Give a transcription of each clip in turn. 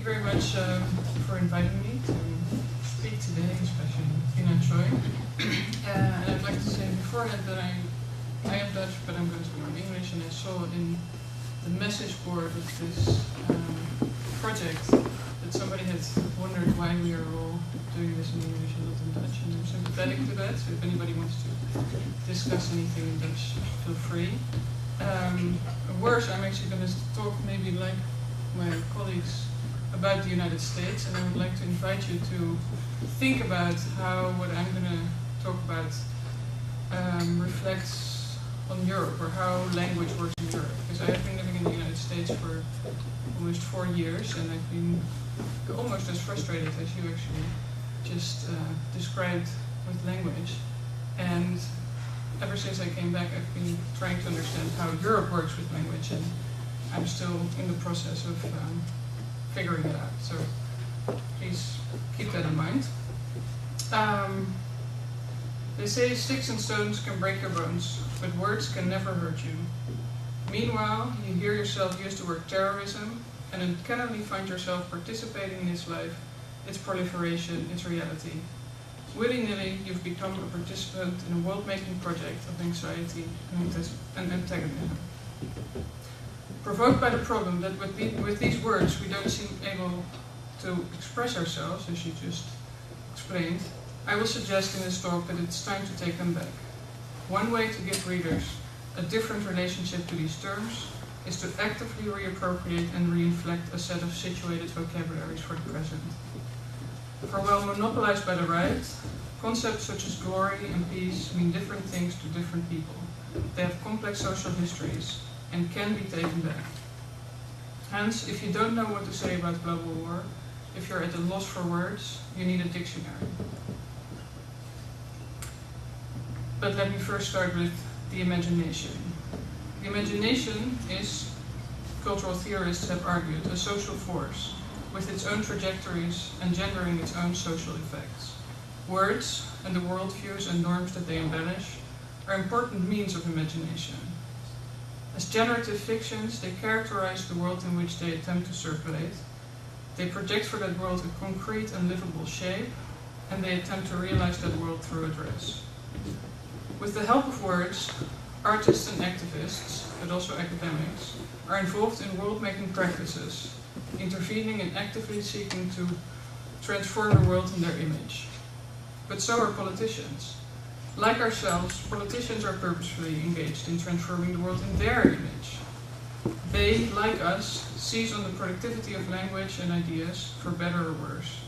you very much for inviting me to speak today, especially in Choi. And I'd like to say beforehand that I am Dutch, but I'm going to learn English, and I saw in the message board of this project that somebody had wondered why we are all doing this in English and not in Dutch, and I'm sympathetic to that, so if anybody wants to discuss anything in Dutch, feel free. Worse, I'm actually going to talk maybe like my colleagues about the United States, and I would like to invite you to think about how what I'm going to talk about reflects on Europe, or how language works in Europe. Because I have been living in the United States for almost 4 years, and I've been almost as frustrated as you actually just described with language. And ever since I came back, I've been trying to understand how Europe works with language, and I'm still in the process of figuring it out. So please keep that in mind. They say sticks and stones can break your bones, but words can never hurt you. Meanwhile, you hear yourself use the word terrorism, and uncannily find yourself participating in its life, its proliferation, its reality. Willy-nilly, you've become a participant in a world-making project of anxiety and antagonism. Provoked by the problem that with these words we don't seem able to express ourselves, as you just explained, I will suggest in this talk that it's time to take them back. One way to give readers a different relationship to these terms is to actively reappropriate and reinflect a set of situated vocabularies for the present. For while monopolized by the right, concepts such as glory and peace mean different things to different people. They have complex social histories and can be taken back. Hence, if you don't know what to say about global war, if you're at a loss for words, you need a dictionary. But let me first start with the imagination. The imagination is, cultural theorists have argued, a social force with its own trajectories and gendering its own social effects. Words and the worldviews and norms that they embellish are important means of imagination. As generative fictions, they characterize the world in which they attempt to circulate. They project for that world a concrete and livable shape, and they attempt to realize that world through a dress. With the help of words, artists and activists, but also academics, are involved in world-making practices, intervening and actively seeking to transform the world in their image. But so are politicians. Like ourselves, politicians are purposefully engaged in transforming the world in their image. They, like us, seize on the productivity of language and ideas, for better or worse.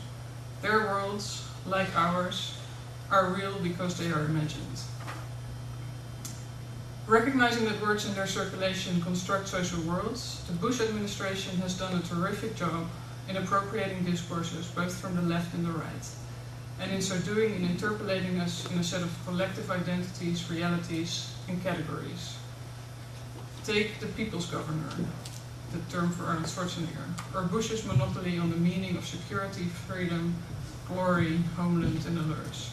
Their worlds, like ours, are real because they are imagined. Recognizing that words in their circulation construct social worlds, the Bush administration has done a terrific job in appropriating discourses both from the left and the right, and in so doing in interpolating us in a set of collective identities, realities, and categories. Take the people's governor, the term for Arnold Schwarzenegger, or Bush's monopoly on the meaning of security, freedom, glory, homeland, and alerts.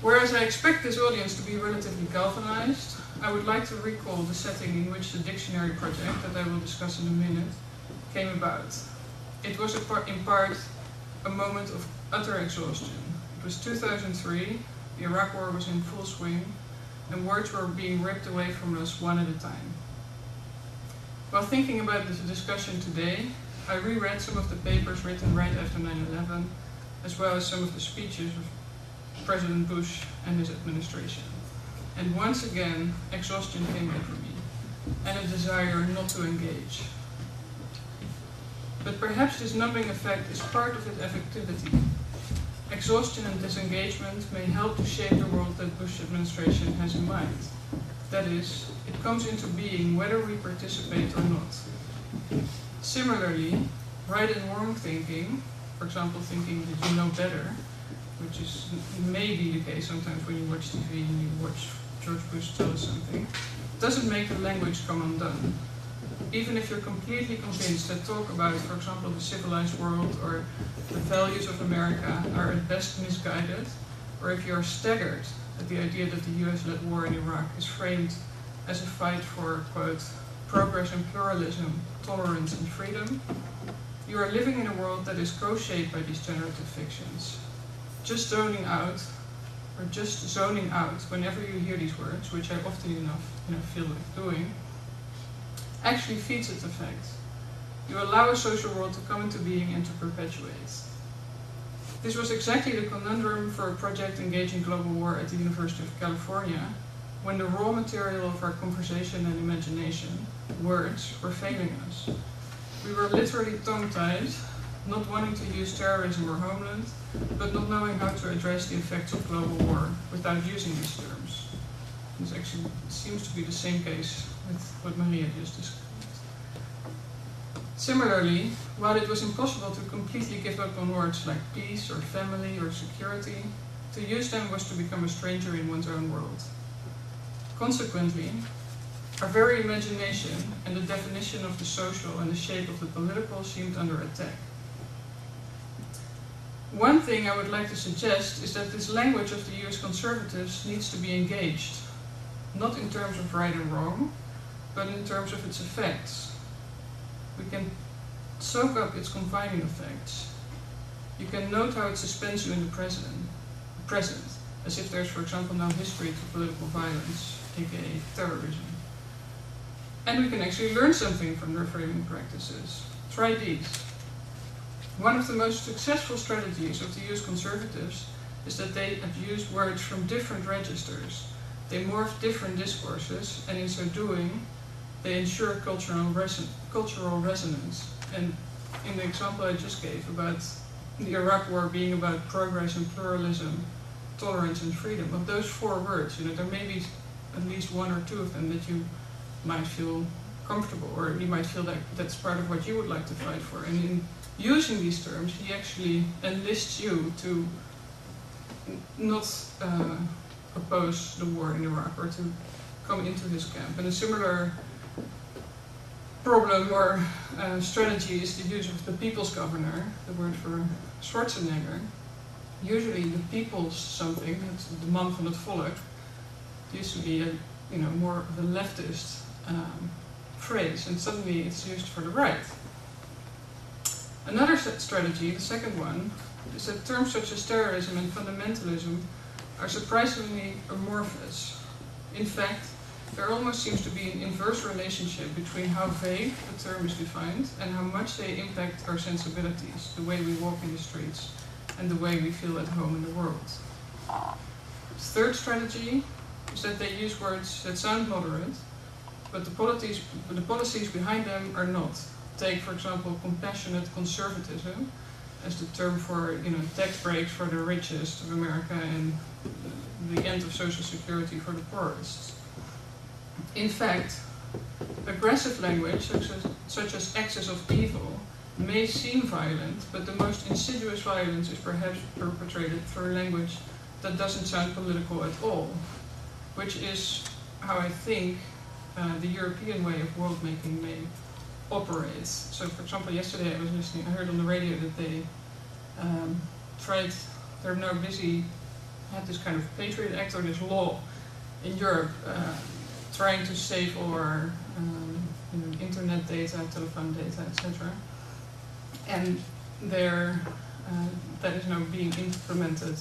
Whereas I expect this audience to be relatively galvanized, I would like to recall the setting in which the dictionary project, that I will discuss in a minute, came about. It was in part a moment of utter exhaustion. It was 2003, the Iraq War was in full swing, and words were being ripped away from us one at a time. While thinking about this discussion today, I reread some of the papers written right after 9/11, as well as some of the speeches of President Bush and his administration. And once again, exhaustion came over me, and a desire not to engage. But perhaps this numbing effect is part of its effectivity. Exhaustion and disengagement may help to shape the world that Bush administration has in mind. That is, it comes into being whether we participate or not. Similarly, right and wrong thinking, for example thinking that you know better, which is maybe the case sometimes when you watch TV and you watch George Bush tell us something, doesn't make the language come undone. Even if you're completely convinced that talk about, for example, the civilized world or the values of America are at best misguided, or if you are staggered at the idea that the US-led war in Iraq is framed as a fight for, quote, progress and pluralism, tolerance and freedom, You are living in a world that is co-shaped by these generative fictions. Just zoning out whenever you hear these words, which I often enough feel like doing, actually feeds its effect. You allow a social world to come into being and to perpetuate. This was exactly the conundrum for a project engaging global war at the University of California, when the raw material of our conversation and imagination, words, were failing us. We were literally tongue-tied, not wanting to use terrorism or homeland, but not knowing how to address the effects of global war without using these terms. This actually seems to be the same case with what Maria just described. Similarly, while it was impossible to completely give up on words like peace or family or security, to use them was to become a stranger in one's own world. Consequently, our very imagination and the definition of the social and the shape of the political seemed under attack. One thing I would like to suggest is that this language of the US conservatives needs to be engaged, not in terms of right and wrong, but in terms of its effects. We can soak up its confining effects. You can note how it suspends you in the present, as if there's, for example, no history to political violence, aka terrorism. And we can actually learn something from their framing practices. Try these. One of the most successful strategies of the US conservatives is that they abuse words from different registers. They morph different discourses, and in so doing, they ensure cultural resonance. And in the example I just gave about the Iraq War being about progress and pluralism, tolerance and freedom, of those four words, there may be at least one or two of them that you might feel comfortable, or you might feel that that's part of what you would like to fight for. And in using these terms, he actually enlists you to not oppose the war in Iraq or to come into his camp. And a similar problem or strategy is the use of the people's governor, the word for Schwarzenegger. Usually the people's something, that's the man van het volk, used to be more of a leftist phrase, and suddenly it's used for the right. Another strategy, the second one, is that terms such as terrorism and fundamentalism are surprisingly amorphous. In fact, there almost seems to be an inverse relationship between how vague the term is defined and how much they impact our sensibilities, the way we walk in the streets, and the way we feel at home in the world. The third strategy is that they use words that sound moderate, but the policies behind them are not. Take, for example, compassionate conservatism as the term for tax breaks for the richest of America and the end of social security for the poorest. In fact, aggressive language, such as excess of evil, may seem violent, but the most insidious violence is perhaps perpetrated through language that doesn't sound political at all, which is how I think the European way of world-making may operate. So, for example, yesterday I heard on the radio that they they're now busy, had this kind of Patriot Act or this law in Europe trying to save all our internet data, telephone data, etc. And that is now being implemented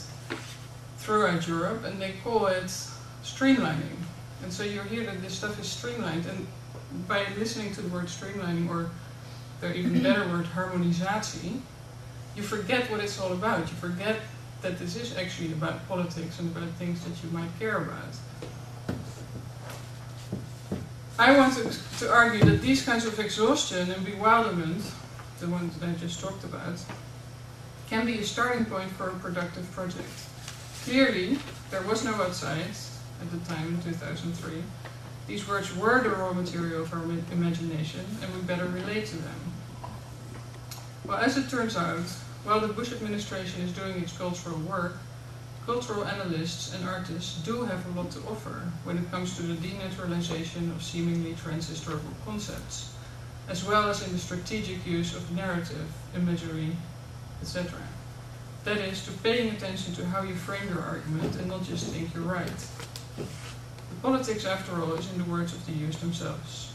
throughout Europe, and they call it streamlining. And so you hear that this stuff is streamlined, and by listening to the word streamlining, or the even better word harmonisatie, you forget what it's all about. You forget that this is actually about politics and about things that you might care about. I want to argue that these kinds of exhaustion and bewilderment, the ones that I just talked about, can be a starting point for a productive project. Clearly, there was no outside at the time in 2003. These words were the raw material of our imagination, and we better relate to them. Well, as it turns out, while the Bush administration is doing its cultural work, cultural analysts and artists do have a lot to offer when it comes to the denaturalization of seemingly trans-historical concepts, as well as in the strategic use of narrative, imagery, etc. That is, to paying attention to how you frame your argument and not just think you're right. The politics, after all, is in the words of the youth themselves.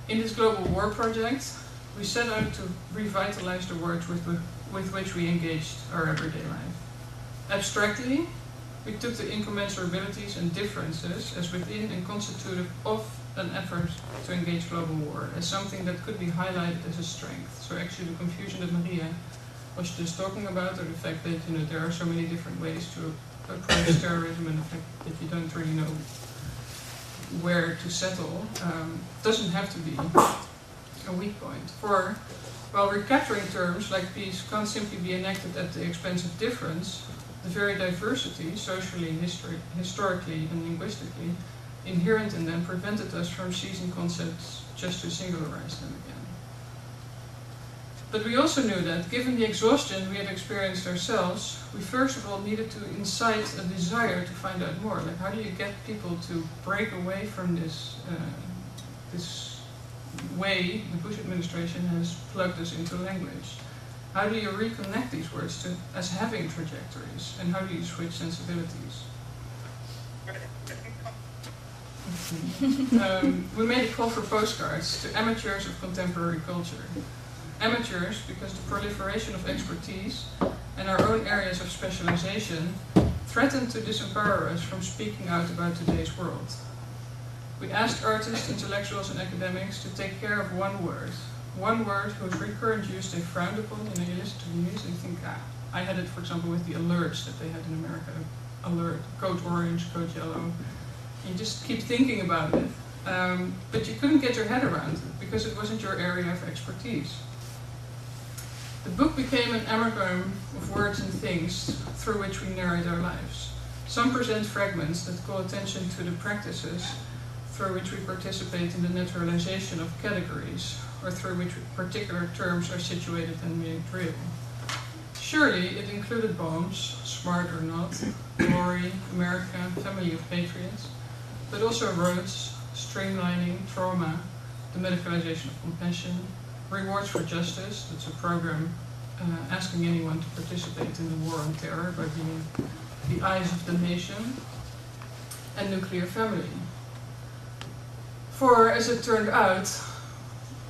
In this global war project, we set out to revitalize the words with which we engaged our everyday life. Abstractly, we took the incommensurabilities and differences as within and constitutive of an effort to engage global war as something that could be highlighted as a strength. So actually the confusion that Maria was just talking about, or the fact that there are so many different ways to approach terrorism, and the fact that you don't really know where to settle, doesn't have to be a weak point. For while recapturing terms like peace can't simply be enacted at the expense of difference, the very diversity, socially, historically and linguistically, inherent in them prevented us from seizing concepts just to singularize them again. But we also knew that, given the exhaustion we had experienced ourselves, we first of all needed to incite a desire to find out more. Like, how do you get people to break away from this way the Bush administration has plugged us into language? How do you reconnect these words as having trajectories? And how do you switch sensibilities? We made a call for postcards to amateurs of contemporary culture. Amateurs because the proliferation of expertise and our own areas of specialization threaten to disempower us from speaking out about today's world. We asked artists, intellectuals and academics to take care of one word whose recurrent use they frowned upon. You listen to the news and you think, I had it, for example, with the alerts that they had in America. Alert, code orange, code yellow. You just keep thinking about it, but you couldn't get your head around it because it wasn't your area of expertise. The book became an amalgam of words and things through which we narrate our lives. Some present fragments that call attention to the practices through which we participate in the naturalization of categories, or through which particular terms are situated and made real. Surely it included bombs, smart or not, glory, America, family of patriots, but also roads, streamlining, trauma, the medicalization of compassion, rewards for justice, that's a program asking anyone to participate in the war on terror by being the eyes of the nation, and nuclear family. For, as it turned out,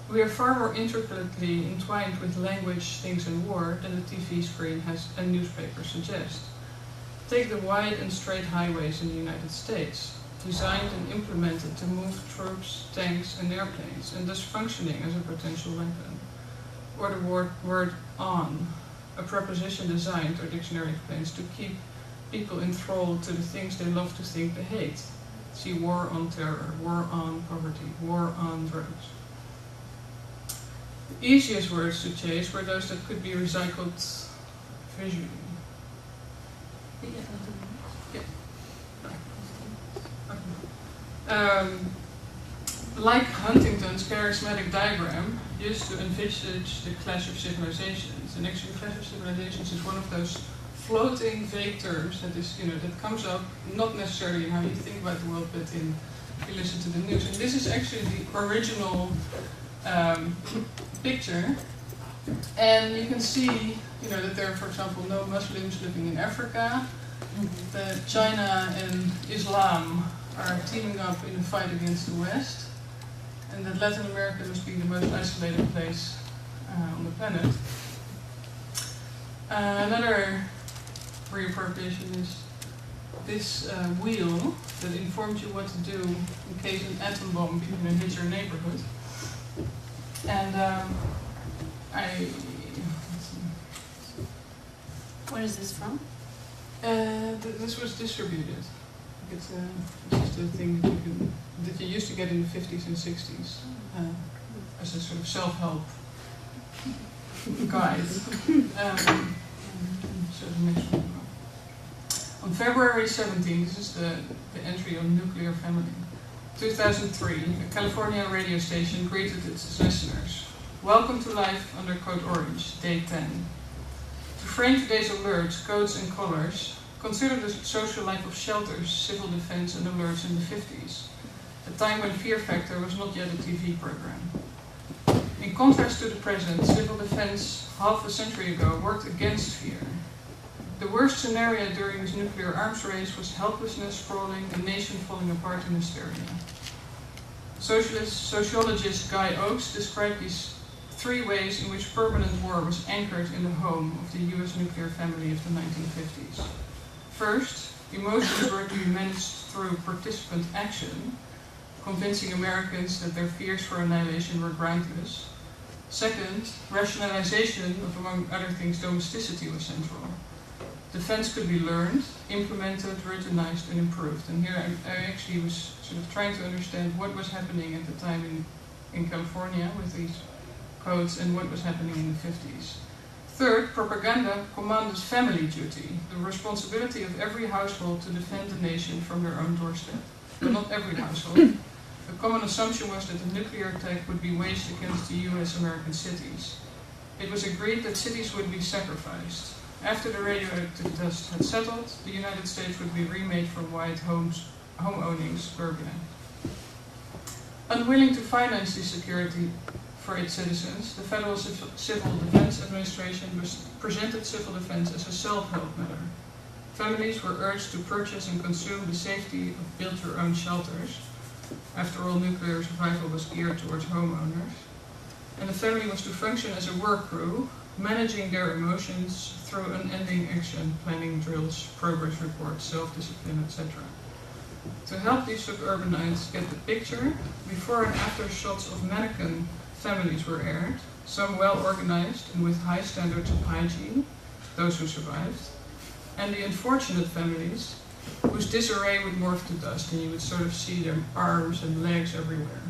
we are far more intricately entwined with language, things and war than the TV screen and newspapers suggest. Take the wide and straight highways in the United States, designed and implemented to move troops, tanks and airplanes, and thus functioning as a potential weapon. Or the word on, a preposition designed, or dictionary explains, to keep people enthralled to the things they love to think they hate. See war on terror, war on poverty, war on drugs. The easiest words to chase were those that could be recycled visually. Like Huntington's charismatic diagram used to envisage the clash of civilizations, and actually the clash of civilizations is one of those floating vague terms that is, that comes up not necessarily in how you think about the world, but in if you listen to the news. And this is actually the original picture, and you can see, that there are, for example, no Muslims living in Africa. That China and Islam are teaming up in a fight against the West, and that Latin America must be the most isolated place on the planet. Another reappropriation is this wheel that informs you what to do in case an atom bomb hits your neighborhood. And Where is this from? This was distributed. It's just a thing that you used to get in the 50s and 60s as a sort of self-help guide. On February 17, this is the entry on nuclear family. 2003, a California radio station greeted its listeners. Welcome to life under Code Orange, day 10. To frame today's alerts, codes and colors, consider the social life of shelters, civil defense and alerts in the 50s, a time when Fear Factor was not yet a TV program. In contrast to the present, civil defense half a century ago worked against fear. The worst scenario during this nuclear arms race was helplessness, sprawling, a nation falling apart in hysteria. Sociologist Guy Oakes described these 3 ways in which permanent war was anchored in the home of the US nuclear family of the 1950s. First, emotions were to be managed through participant action, convincing Americans that their fears for annihilation were groundless. Second, rationalization of, among other things, domesticity was central. Defense could be learned, implemented, routinized, and improved. And here I actually was sort of trying to understand what was happening at the time in California with these codes and what was happening in the 50s. Third, propaganda commanded family duty, the responsibility of every household to defend the nation from their own doorstep. But not every household. The common assumption was that a nuclear attack would be waged against the US American cities. It was agreed that cities would be sacrificed. After the radioactive dust had settled, the United States would be remade from white home-owning suburbia. Unwilling to finance the security for its citizens, the Federal Civil Defense Administration presented civil defense as a self-help matter. Families were urged to purchase and consume the safety of build-your-own shelters. After all, nuclear survival was geared towards homeowners. And the family was to function as a work crew, managing their emotions through unending action, planning drills, progress reports, self-discipline, etc. To help these suburbanites get the picture, before and after shots of mannequin families were aired, some well organized and with high standards of hygiene, those who survived, and the unfortunate families whose disarray would morph to dust, and you would sort of see their arms and legs everywhere.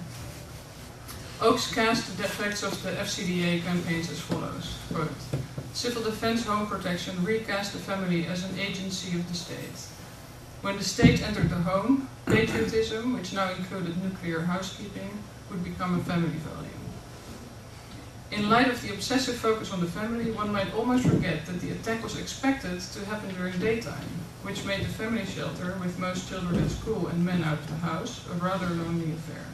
Oakes cast the defects of the FCDA campaigns as follows, quote, "Civil defense home protection recast the family as an agency of the state. When the state entered the home, patriotism, which now included nuclear housekeeping, would become a family value. In light of the obsessive focus on the family, one might almost forget that the attack was expected to happen during daytime, which made the family shelter, with most children at school and men out of the house, a rather lonely affair."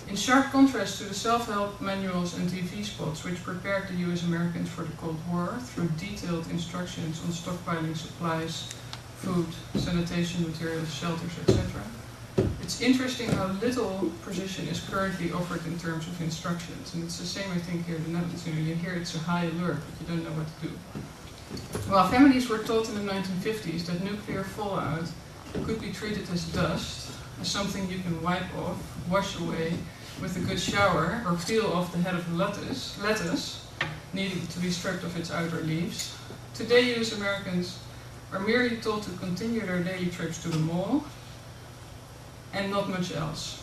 In sharp contrast to the self-help manuals and TV spots which prepared the US Americans for the Cold War through detailed instructions on stockpiling supplies, food, sanitation materials, shelters, etc., it's interesting how little precision is currently offered in terms of instructions. And it's the same, I think, here in the Netherlands. You hear it's a high alert, but you don't know what to do. While families were taught in the 1950s that nuclear fallout could be treated as dust, as something you can wipe off, wash away with a good shower, or peel off the head of lettuce, needing to be stripped of its outer leaves, today US Americans are merely told to continue their daily trips to the mall, and not much else.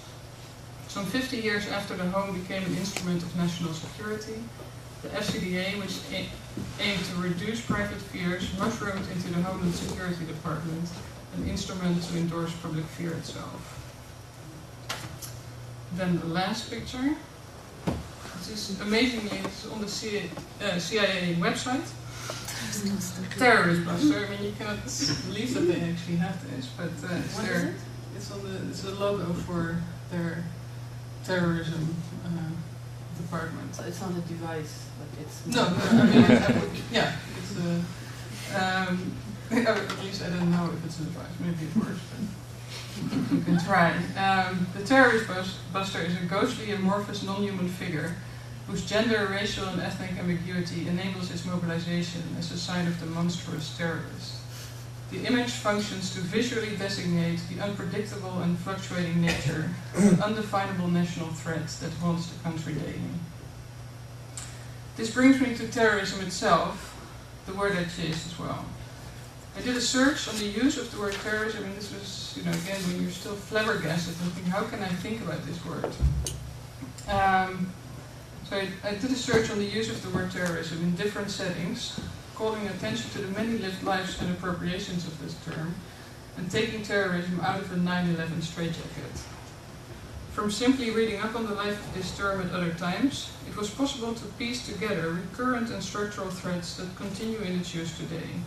Some 50 years after the home became an instrument of national security, the FCDA, which aimed to reduce private fears, mushroomed into the Homeland Security Department, an instrument to endorse public fear itself. Then the last picture. This is amazingly, it's on the CIA website. Terrorist buster. I mean, you cannot believe that they actually have this, but it's the logo for their terrorism department. So it's not a device, but it's... No, I mean, it's at least I don't know if it's a device, maybe it works, but you can try. The terrorist buster is a ghostly, amorphous, non-human figure whose gender, racial, and ethnic ambiguity enables its mobilization as a sign of the monstrous terrorist. The image functions to visually designate the unpredictable and fluctuating nature of an undefinable national threat that haunts the country daily. This brings me to terrorism itself, the word I chased as well. I did a search on the use of the word terrorism, and this was, again, when you're still flabbergasted and thinking, how can I think about this word? So I did a search on the use of the word terrorism in different settings, calling attention to the many lived lives and appropriations of this term, and taking terrorism out of a 9/11 straitjacket. From simply reading up on the life of this term at other times, it was possible to piece together recurrent and structural threats that continue in its use today.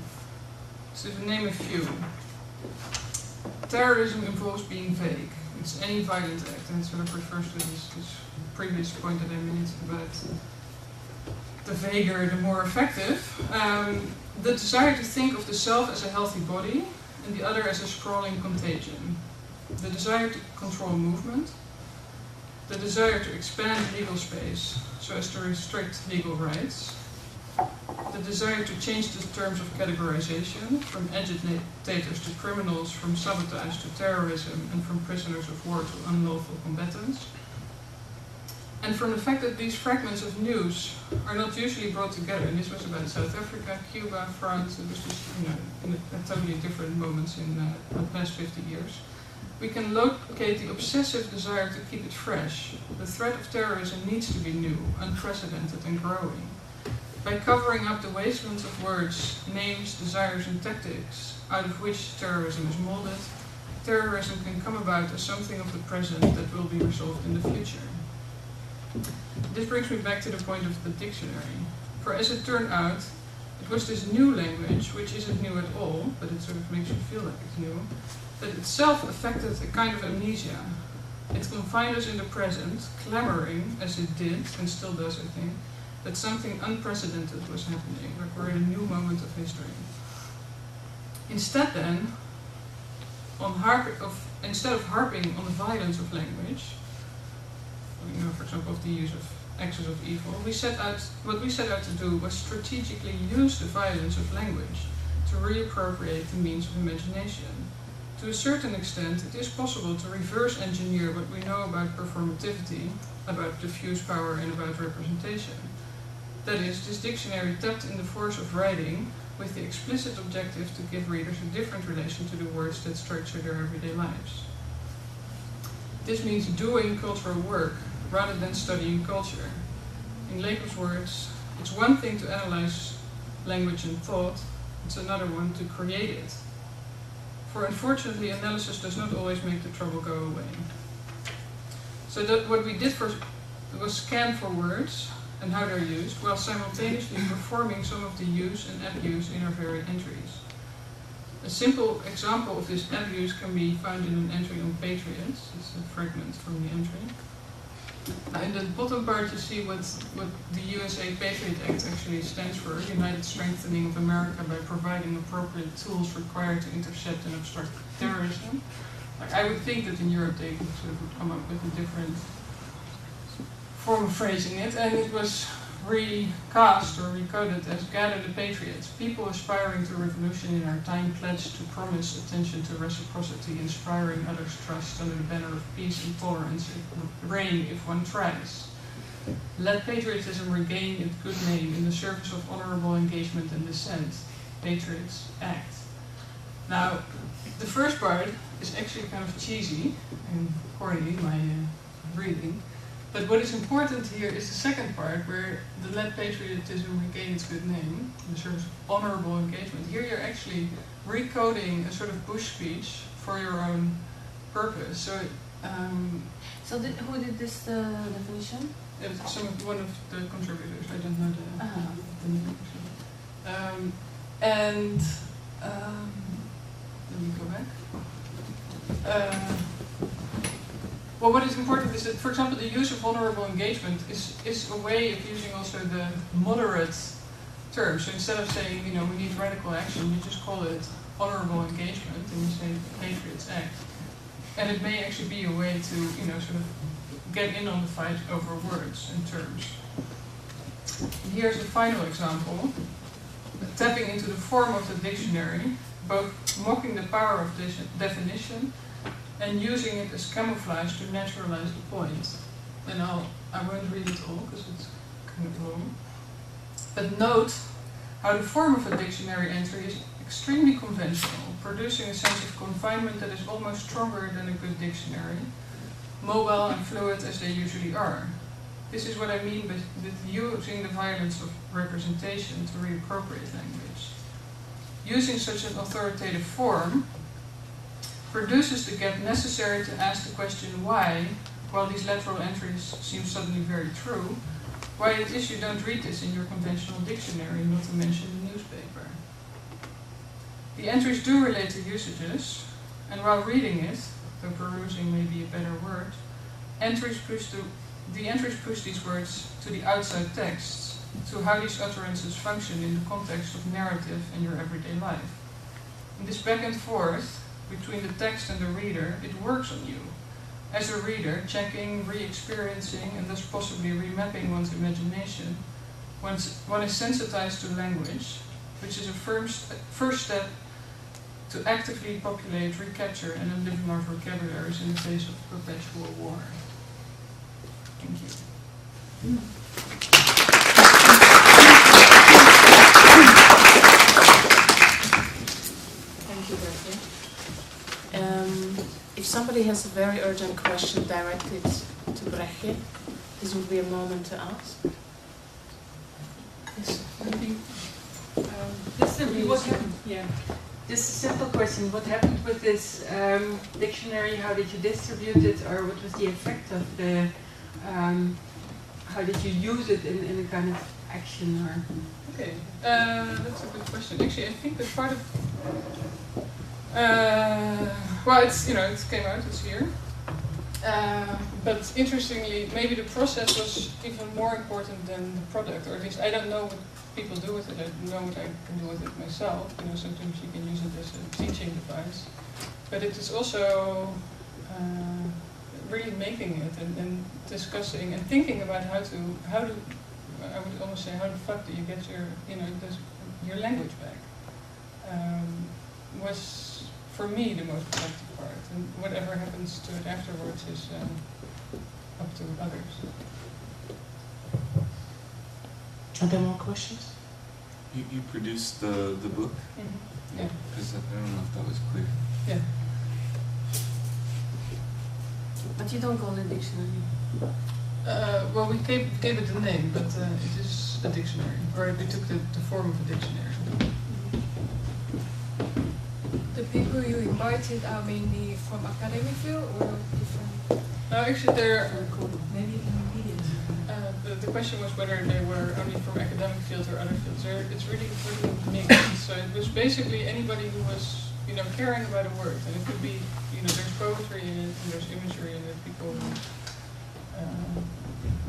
So to name a few. Terrorism involves being vague. It's any violent act, and it sort of refers to this previous point that I made about the vaguer, the more effective. The desire to think of the self as a healthy body, and the other as a sprawling contagion. The desire to control movement. the desire to expand legal space so as to restrict legal rights, the desire to change the terms of categorization from agitators to criminals, from sabotage to terrorism, and from prisoners of war to unlawful combatants, and from the fact that these fragments of news are not usually brought together, and this was about South Africa, Cuba, France, it was just, in a totally different moments in the past 50 years, we can locate the obsessive desire to keep it fresh. The threat of terrorism needs to be new, unprecedented, and growing. By covering up the wastelands of words, names, desires, and tactics out of which terrorism is molded, terrorism can come about as something of the present that will be resolved in the future. This brings me back to the point of the dictionary. For as it turned out, it was this new language, which isn't new at all, but it sort of makes you feel like it's new, that itself affected a kind of amnesia. It confined us in the present, clamoring, as it did, and still does, I think, that something unprecedented was happening, like we're in a new moment of history. Instead then, instead of harping on the violence of language, for example, of the use of axis of evil, what we set out to do was strategically use the violence of language to reappropriate the means of imagination. To a certain extent, it is possible to reverse engineer what we know about performativity, about diffuse power, and about representation. That is, this dictionary tapped in the force of writing with the explicit objective to give readers a different relation to the words that structure their everyday lives. This means doing cultural work rather than studying culture. In Lacan's words, it's one thing to analyze language and thought, it's another one to create it. For unfortunately, analysis does not always make the trouble go away. So what we did was scan for words and how they're used, while simultaneously performing some of the use and abuse in our very entries. A simple example of this abuse can be found in an entry on patriots. It's a fragment from the entry. Now in the bottom part you see what the USA Patriot Act actually stands for, United Strengthening of America by providing appropriate tools required to intercept and obstruct terrorism. Like, I would think that in Europe they sort of would come up with a different form of phrasing it, and it was recast or recoded as Gather the Patriots, people aspiring to revolution in our time pledged to promise attention to reciprocity, inspiring others' trust under the banner of peace and tolerance, reign if one tries. Let patriotism regain its good name in the service of honorable engagement and dissent. Patriots Act. Now, the first part is actually kind of cheesy and corny, my reading. But what is important here is the second part, where the let patriotism regain its good name, in the service of honorable engagement. Here you're actually recoding a sort of Bush speech for your own purpose. So, who did this definition? It was one of the contributors. I don't know the name. Let me go back. Well, what is important is that, for example, the use of honorable engagement is a way of using also the moderate term. So instead of saying, we need radical action, you just call it honorable engagement, and you say Patriots Act. And it may actually be a way to, sort of get in on the fight over words and terms. Here's a final example, tapping into the form of the dictionary, both mocking the power of this definition and using it as camouflage to naturalize the point. And I won't read it all because it's kind of long. But note how the form of a dictionary entry is extremely conventional, producing a sense of confinement that is almost stronger than a good dictionary, mobile and fluid as they usually are. This is what I mean with using the violence of representation to reappropriate language. Using such an authoritative form produces the gap necessary to ask the question why, while these lateral entries seem suddenly very true, why it is you don't read this in your conventional dictionary, not to mention the newspaper. The entries do relate to usages, and while reading it, though perusing may be a better word, the entries push these words to the outside texts, to how these utterances function in the context of narrative in your everyday life. In this back and forth between the text and the reader, it works on you, as a reader, checking, re-experiencing, and thus possibly remapping one's imagination, one is sensitized to language, which is a first step to actively populate, recapture, and enliven our vocabularies in the face of perpetual war. Thank you. Thank you, Bregje. If somebody has a very urgent question directed to Bregje, this would be a moment to ask. Yes, maybe. Just a simple question. What happened with this dictionary? How did you distribute it, or what was the effect of the? How did you use it in a kind of action? Or Okay, that's a good question. Actually, I think that part of well, it's it came out this year. But interestingly, maybe the process was even more important than the product, or at least I don't know what people do with it. I don't know what I can do with it myself. Sometimes you can use it as a teaching device, but it is also really making it and discussing and thinking about how do I would almost say how the fuck do you get your language back was for me the most productive part, and whatever happens to it afterwards is up to others. Are there more questions? You produced the book? Mm-hmm. Yeah. Because I don't know if that was clear. Yeah. But you don't call it dictionary. Well, we gave it a name, but it is a dictionary, or we took the form of a dictionary. The people you invited are mainly from academic field or different? No, actually, they're. Maybe intermediate. The question was whether they were only from academic fields or other fields. It's really mixed. So it was basically anybody who was, caring about a word, and it could be, there's poetry in it, and there's imagery in it. People who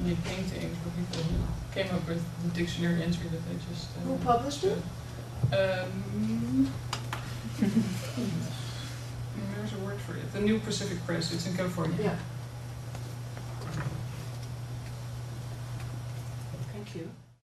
made paintings, or people who came up with the dictionary entry that they just. Who published it? There's a word for it. The New Pacific Press. It's in California. Yeah. Thank you.